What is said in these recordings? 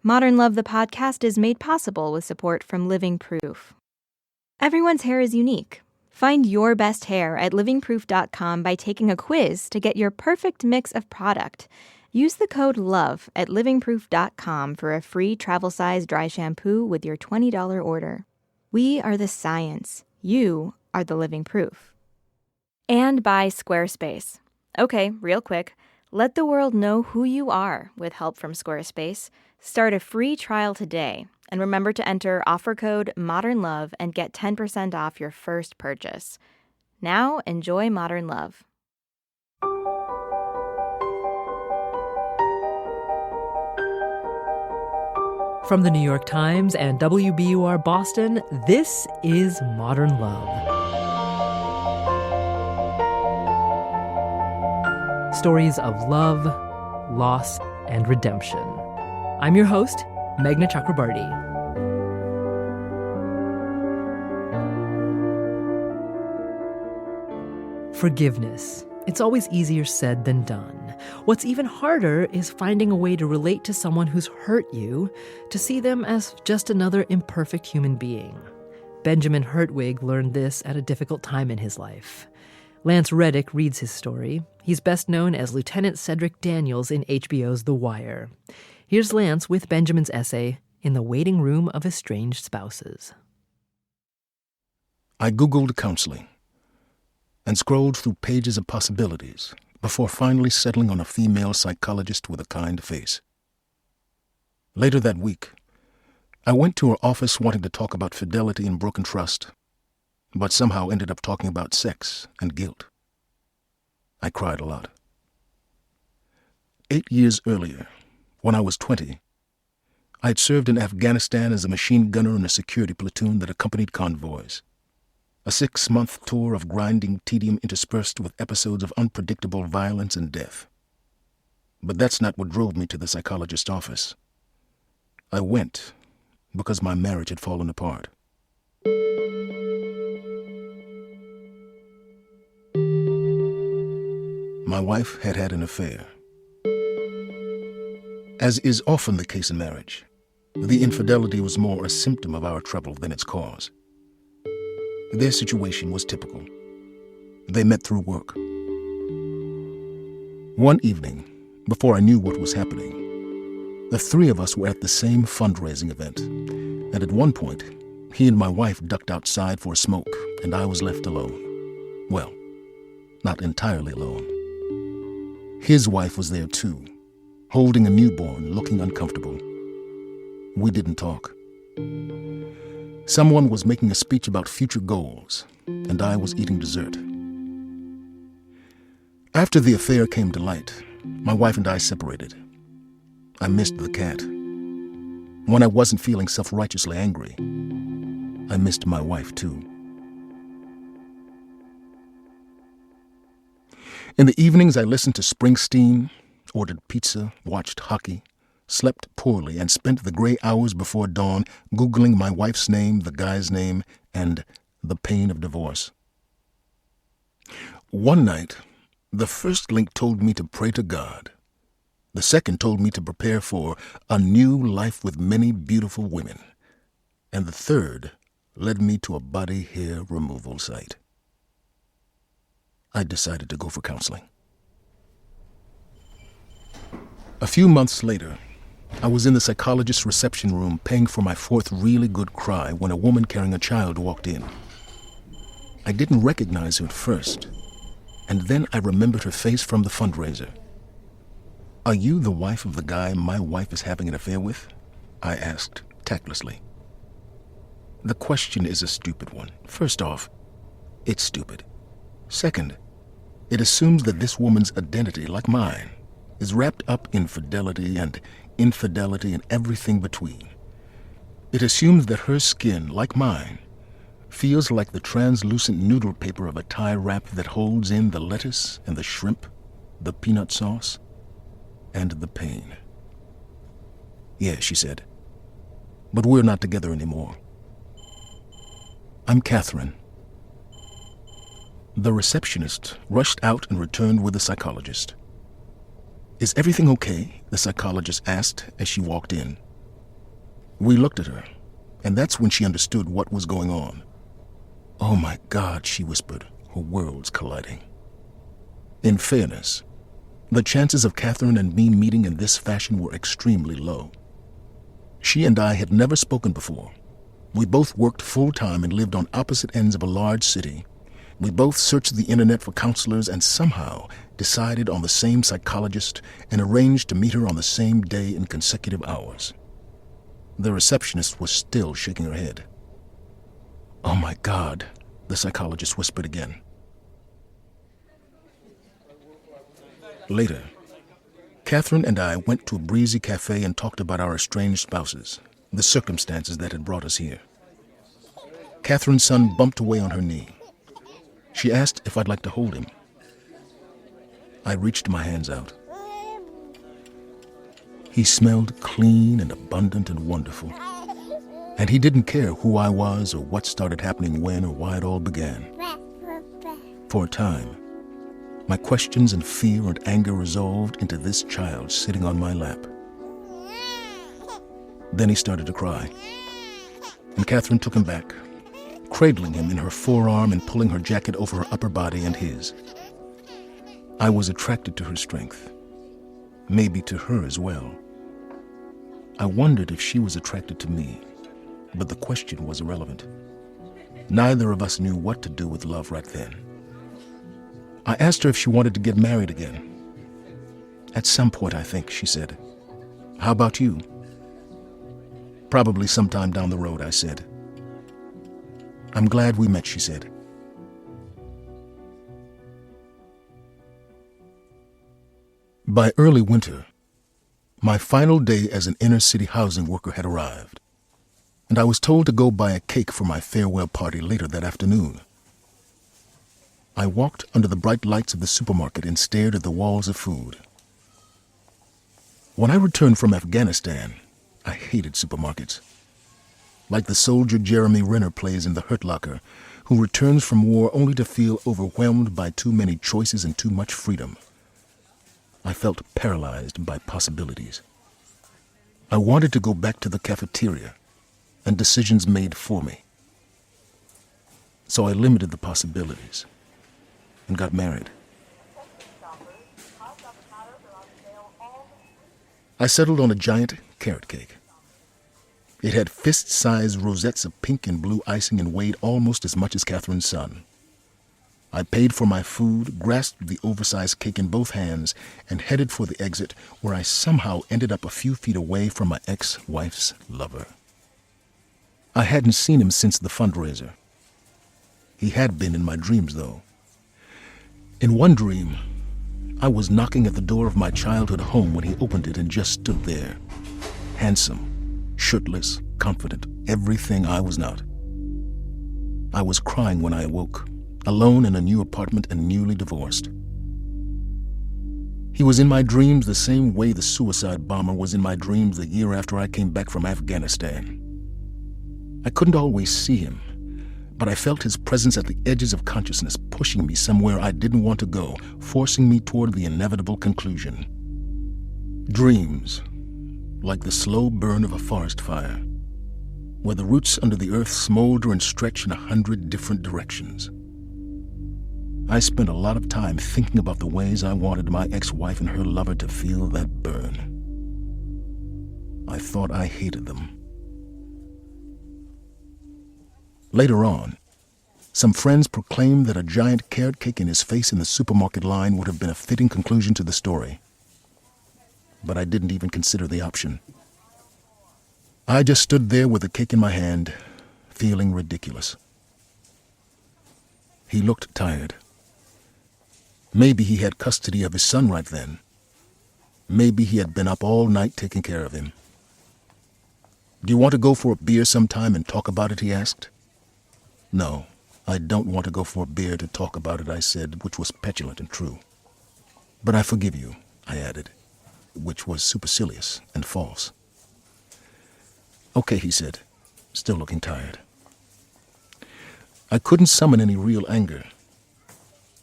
Modern Love, the podcast, is made possible with support from Living Proof. Everyone's hair is unique. Find your best hair at livingproof.com by taking a quiz to get your perfect mix of product. Use the code LOVE at livingproof.com for a free travel-size dry shampoo with your $20 order. We are the science. You are the living proof. And by Squarespace. Okay, real quick. Let the world know who you are with help from Squarespace. Start a free trial today. And remember to enter offer code MODERNLOVE and get 10% off your first purchase. Now, enjoy Modern Love. From the New York Times and WBUR Boston, this is Modern Love. Stories of love, loss, and redemption. I'm your host, Meghna Chakrabarty. Forgiveness. It's always easier said than done. What's even harder is finding a way to relate to someone who's hurt you, to see them as just another imperfect human being. Benjamin Hertwig learned this at a difficult time in his life. Lance Reddick reads his story. He's best known as Lieutenant Cedric Daniels in HBO's The Wire. Here's Lance with Benjamin's essay, In the Waiting Room of Estranged Spouses. I Googled counseling and scrolled through pages of possibilities before finally settling on a female psychologist with a kind face. Later that week, I went to her office wanting to talk about fidelity and broken trust, but somehow ended up talking about sex and guilt. I cried a lot. 8 years earlier, when I was 20, I had served in Afghanistan as a machine gunner in a security platoon that accompanied convoys. A 6-month tour of grinding tedium interspersed with episodes of unpredictable violence and death. But that's not what drove me to the psychologist's office. I went because my marriage had fallen apart. My wife had had an affair. As is often the case in marriage, the infidelity was more a symptom of our trouble than its cause. Their situation was typical. They met through work. One evening, before I knew what was happening, the three of us were at the same fundraising event, and at one point, he and my wife ducked outside for a smoke, and I was left alone. Well, not entirely alone. His wife was there too, holding a newborn, looking uncomfortable. We didn't talk. Someone was making a speech about future goals, and I was eating dessert. After the affair came to light, my wife and I separated. I missed the cat. When I wasn't feeling self-righteously angry, I missed my wife too. In the evenings, I listened to Springsteen, ordered pizza, watched hockey, slept poorly, and spent the gray hours before dawn Googling my wife's name, the guy's name, and the pain of divorce. One night, the first link told me to pray to God. The second told me to prepare for a new life with many beautiful women. And the third led me to a body hair removal site. I decided to go for counseling. A few months later, I was in the psychologist's reception room paying for my fourth really good cry when a woman carrying a child walked in. I didn't recognize her at first, and then I remembered her face from the fundraiser. "Are you the wife of the guy my wife is having an affair with?" I asked tactlessly. The question is a stupid one. First off, it's stupid. Second, it assumes that this woman's identity, like mine, is wrapped up in fidelity and infidelity and everything between. It assumes that her skin, like mine, feels like the translucent noodle paper of a tie wrap that holds in the lettuce and the shrimp, the peanut sauce, and the pain. "Yeah," she said, "but we're not together anymore." "I'm Catherine." The receptionist rushed out and returned with the psychologist. "Is everything okay?" the psychologist asked as she walked in. We looked at her, and that's when she understood what was going on. "Oh my God," she whispered, her worlds colliding. In fairness, the chances of Catherine and me meeting in this fashion were extremely low. She and I had never spoken before. We both worked full-time and lived on opposite ends of a large city. We both searched the internet for counselors and somehow decided on the same psychologist and arranged to meet her on the same day in consecutive hours. The receptionist was still shaking her head. "Oh my God," the psychologist whispered again. Later, Catherine and I went to a breezy cafe and talked about our estranged spouses, the circumstances that had brought us here. Catherine's son bumped away on her knee. She asked if I'd like to hold him. I reached my hands out. He smelled clean and abundant and wonderful. And he didn't care who I was or what started happening when or why it all began. For a time, my questions and fear and anger resolved into this child sitting on my lap. Then he started to cry, and Catherine took him back, cradling him in her forearm and pulling her jacket over her upper body and his. I was attracted to her strength, maybe to her as well. I wondered if she was attracted to me, but the question was irrelevant. Neither of us knew what to do with love right then. I asked her if she wanted to get married again. "At some point, I think," she said. "How about you?" "Probably sometime down the road," I said. "I'm glad we met," she said. By early winter, my final day as an inner-city housing worker had arrived, and I was told to go buy a cake for my farewell party later that afternoon. I walked under the bright lights of the supermarket and stared at the walls of food. When I returned from Afghanistan, I hated supermarkets. Like the soldier Jeremy Renner plays in The Hurt Locker, who returns from war only to feel overwhelmed by too many choices and too much freedom. I felt paralyzed by possibilities. I wanted to go back to the cafeteria and decisions made for me. So I limited the possibilities and got married. I settled on a giant carrot cake. It had fist-sized rosettes of pink and blue icing and weighed almost as much as Catherine's son. I paid for my food, grasped the oversized cake in both hands, and headed for the exit, where I somehow ended up a few feet away from my ex-wife's lover. I hadn't seen him since the fundraiser. He had been in my dreams, though. In one dream, I was knocking at the door of my childhood home when he opened it and just stood there, handsome, shirtless, confident, everything I was not. I was crying when I awoke, alone in a new apartment and newly divorced. He was in my dreams the same way the suicide bomber was in my dreams the year after I came back from Afghanistan. I couldn't always see him, but I felt his presence at the edges of consciousness, pushing me somewhere I didn't want to go, forcing me toward the inevitable conclusion. Dreams, like the slow burn of a forest fire, where the roots under the earth smolder and stretch in 100 different directions. I spent a lot of time thinking about the ways I wanted my ex-wife and her lover to feel that burn. I thought I hated them. Later on, some friends proclaimed that a giant carrot cake in his face in the supermarket line would have been a fitting conclusion to the story. But I didn't even consider the option. I just stood there with the cake in my hand, feeling ridiculous. He looked tired. Maybe he had custody of his son right then. Maybe he had been up all night taking care of him. "Do you want to go for a beer sometime and talk about it?" he asked. "No, I don't want to go for a beer to talk about it," I said, which was petulant and true. "But I forgive you," I added, which was supercilious and false. "Okay," he said, still looking tired. I couldn't summon any real anger.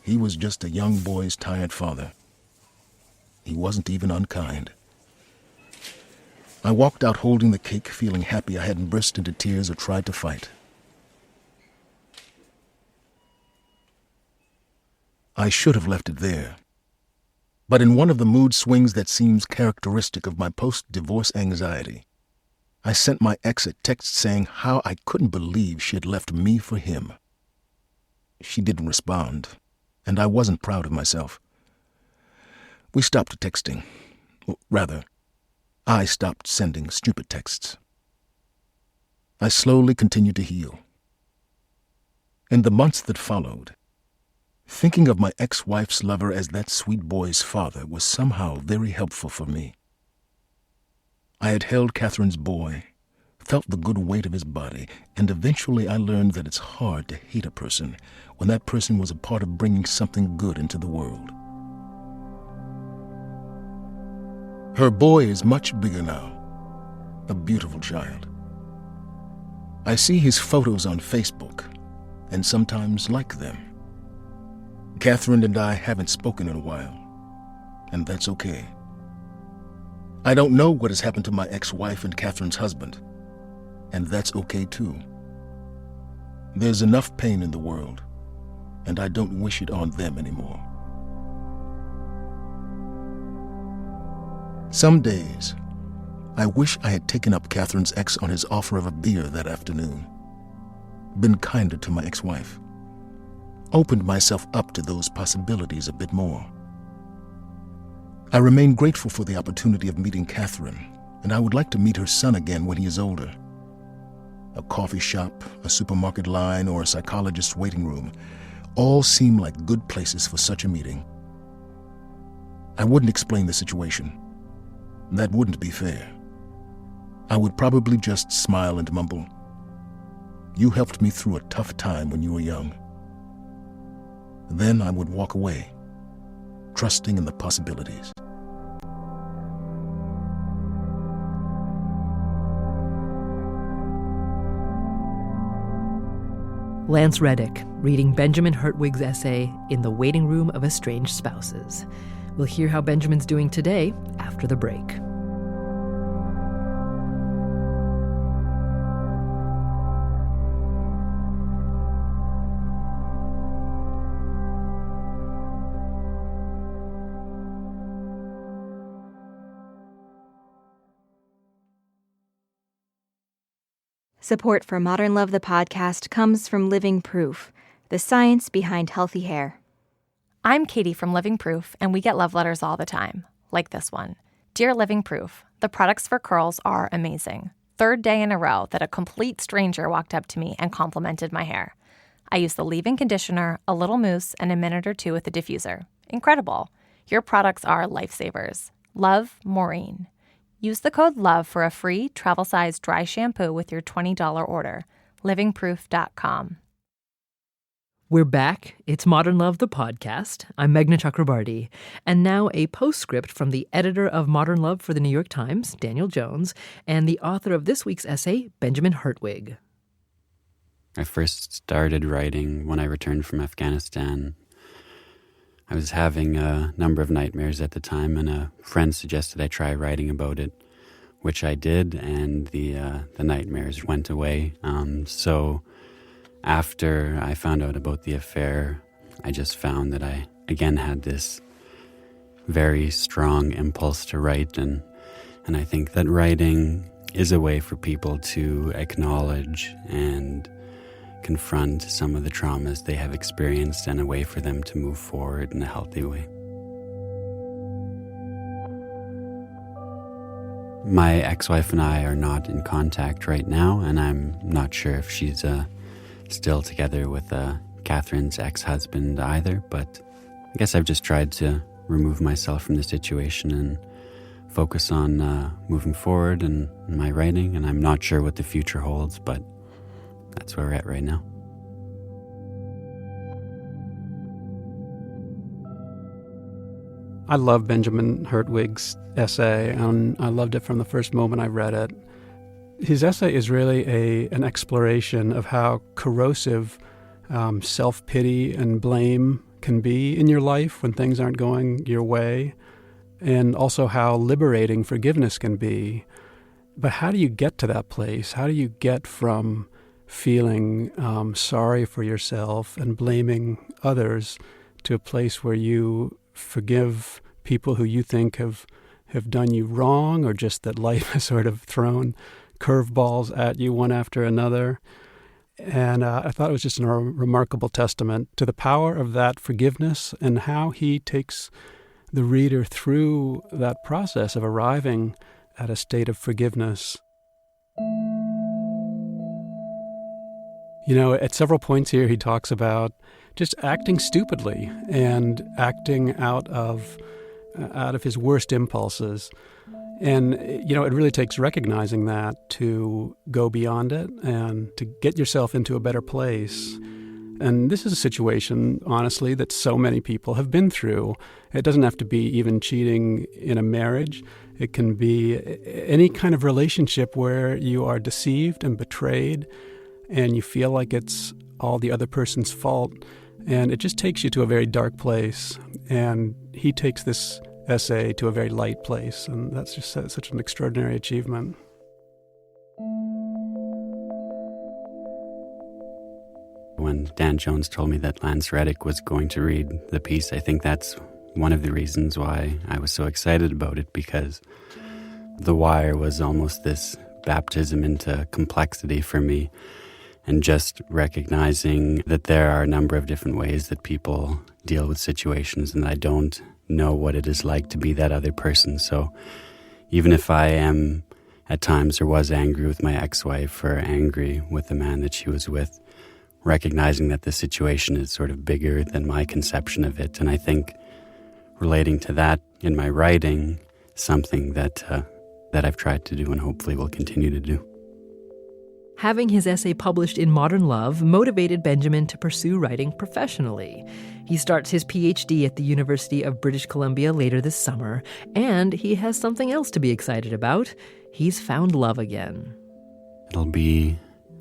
He was just a young boy's tired father. He wasn't even unkind. I walked out holding the cake, feeling happy I hadn't burst into tears or tried to fight. I should have left it there. But in one of the mood swings that seems characteristic of my post-divorce anxiety, I sent my ex a text saying how I couldn't believe she had left me for him. She didn't respond, and I wasn't proud of myself. We stopped texting. Rather, I stopped sending stupid texts. I slowly continued to heal. In the months that followed, thinking of my ex-wife's lover as that sweet boy's father was somehow very helpful for me. I had held Catherine's boy, felt the good weight of his body, and eventually I learned that it's hard to hate a person when that person was a part of bringing something good into the world. Her boy is much bigger now, a beautiful child. I see his photos on Facebook and sometimes like them. Catherine and I haven't spoken in a while, and that's okay. I don't know what has happened to my ex-wife and Catherine's husband, and that's okay too. There's enough pain in the world, and I don't wish it on them anymore. Some days, I wish I had taken up Catherine's ex on his offer of a beer that afternoon, been kinder to my ex-wife, opened myself up to those possibilities a bit more. I remain grateful for the opportunity of meeting Catherine, and I would like to meet her son again when he is older. A coffee shop, a supermarket line, or a psychologist's waiting room all seem like good places for such a meeting. I wouldn't explain the situation. That wouldn't be fair. I would probably just smile and mumble, "You helped me through a tough time when you were young." Then I would walk away, trusting in the possibilities. Lance Reddick reading Benjamin Hertwig's essay, In the Waiting Room of Estranged Spouses. We'll hear how Benjamin's doing today after the break. Support for Modern Love the podcast comes from Living Proof, the science behind healthy hair. I'm Katie from Living Proof, and we get love letters all the time, like this one. Dear Living Proof, the products for curls are amazing. Third day in a row that a complete stranger walked up to me and complimented my hair. I use the leave-in conditioner, a little mousse, and a minute or two with the diffuser. Incredible. Your products are lifesavers. Love, Maureen. Use the code LOVE for a free travel-size dry shampoo with your $20 order. livingproof.com. We're back. It's Modern Love, the podcast. I'm Meghna Chakrabarti. And now a postscript from the editor of Modern Love for the New York Times, Daniel Jones, and the author of this week's essay, Benjamin Hertwig. I first started writing when I returned from Afghanistan. I was having a number of nightmares at the time, and a friend suggested I try writing about it, which I did, and the nightmares went away. So after I found out about the affair, I just found that I again had this very strong impulse to write, and I think that writing is a way for people to acknowledge and confront some of the traumas they have experienced, and a way for them to move forward in a healthy way. My ex-wife and I are not in contact right now, and I'm not sure if she's still together with Catherine's ex-husband either, but I guess I've just tried to remove myself from the situation and focus on moving forward in my writing, and I'm not sure what the future holds, but that's where we're at right now. I love Benjamin Hertwig's essay, and I loved it from the first moment I read it. His essay is really an exploration of how corrosive self-pity and blame can be in your life when things aren't going your way, and also how liberating forgiveness can be. But how do you get to that place? How do you get from feeling sorry for yourself and blaming others to a place where you forgive people who you think have done you wrong, or just that life has sort of thrown curveballs at you one after another? And I thought it was just a remarkable testament to the power of that forgiveness and how he takes the reader through that process of arriving at a state of forgiveness. You know, at several points here, he talks about just acting stupidly and acting out of his worst impulses. And, you know, it really takes recognizing that to go beyond it and to get yourself into a better place. And this is a situation, honestly, that so many people have been through. It doesn't have to be even cheating in a marriage. It can be any kind of relationship where you are deceived and betrayed and you feel like it's all the other person's fault. And it just takes you to a very dark place. And he takes this essay to a very light place. And that's just such an extraordinary achievement. When Dan Jones told me that Lance Reddick was going to read the piece, I think that's one of the reasons why I was so excited about it, because The Wire was almost this baptism into complexity for me, and just recognizing that there are a number of different ways that people deal with situations, and I don't know what it is like to be that other person. So even if I am at times or was angry with my ex-wife or angry with the man that she was with, recognizing that the situation is sort of bigger than my conception of it. And I think relating to that in my writing, something that I've tried to do and hopefully will continue to do. Having his essay published in Modern Love motivated Benjamin to pursue writing professionally. He starts his PhD at the University of British Columbia later this summer, and he has something else to be excited about. He's found love again. It'll be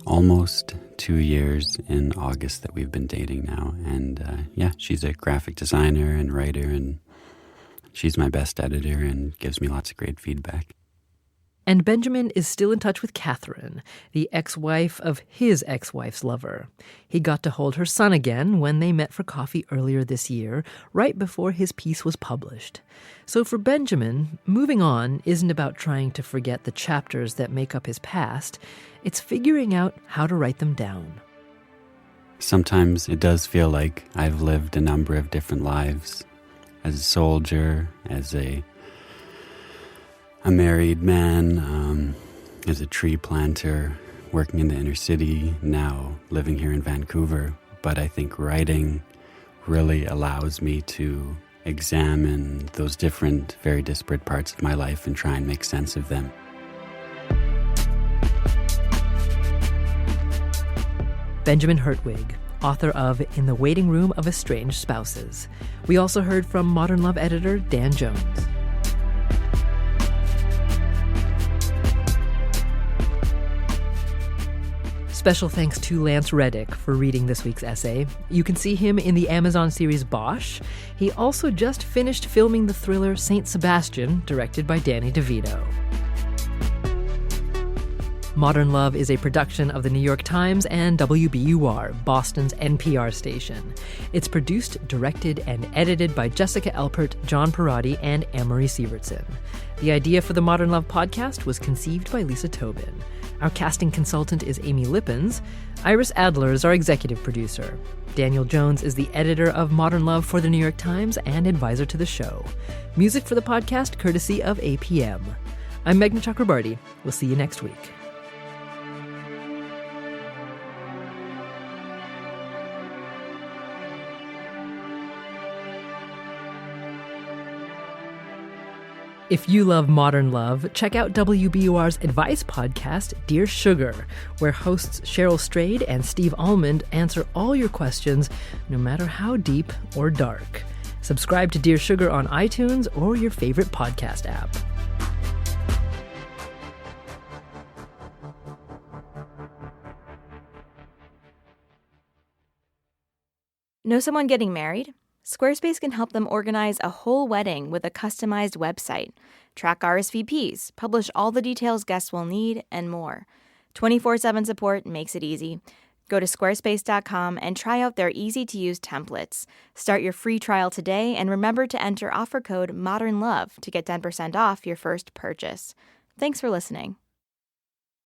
almost 2 years in August that we've been dating now. And she's a graphic designer and writer, and she's my best editor and gives me lots of great feedback. And Benjamin is still in touch with Catherine, the ex-wife of his ex-wife's lover. He got to hold her son again when they met for coffee earlier this year, right before his piece was published. So for Benjamin, moving on isn't about trying to forget the chapters that make up his past. It's figuring out how to write them down. Sometimes it does feel like I've lived a number of different lives. As a soldier, as a married man, as a tree planter, working in the inner city, now living here in Vancouver. But I think writing really allows me to examine those different, very disparate parts of my life and try and make sense of them. Benjamin Hertwig, author of In the Waiting Room of Estranged Spouses. We also heard from Modern Love editor Dan Jones. Special thanks to Lance Reddick for reading this week's essay. You can see him in the Amazon series Bosch. He also just finished filming the thriller Saint Sebastian, directed by Danny DeVito. Modern Love is a production of the New York Times and WBUR, Boston's NPR station. It's produced, directed, and edited by Jessica Alpert, John Perotti, and Amory Sievertson. The idea for the Modern Love podcast was conceived by Lisa Tobin. Our casting consultant is Amy Lippens. Iris Adler is our executive producer. Daniel Jones is the editor of Modern Love for the New York Times and advisor to the show. Music for the podcast courtesy of APM. I'm Meghna Chakrabarti. We'll see you next week. If you love Modern Love, check out WBUR's advice podcast, Dear Sugar, where hosts Cheryl Strayed and Steve Almond answer all your questions, no matter how deep or dark. Subscribe to Dear Sugar on iTunes or your favorite podcast app. Know someone getting married? Squarespace can help them organize a whole wedding with a customized website, track RSVPs, publish all the details guests will need, and more. 24/7 support makes it easy. Go to squarespace.com and try out their easy-to-use templates. Start your free trial today and remember to enter offer code MODERNLOVE to get 10% off your first purchase. Thanks for listening.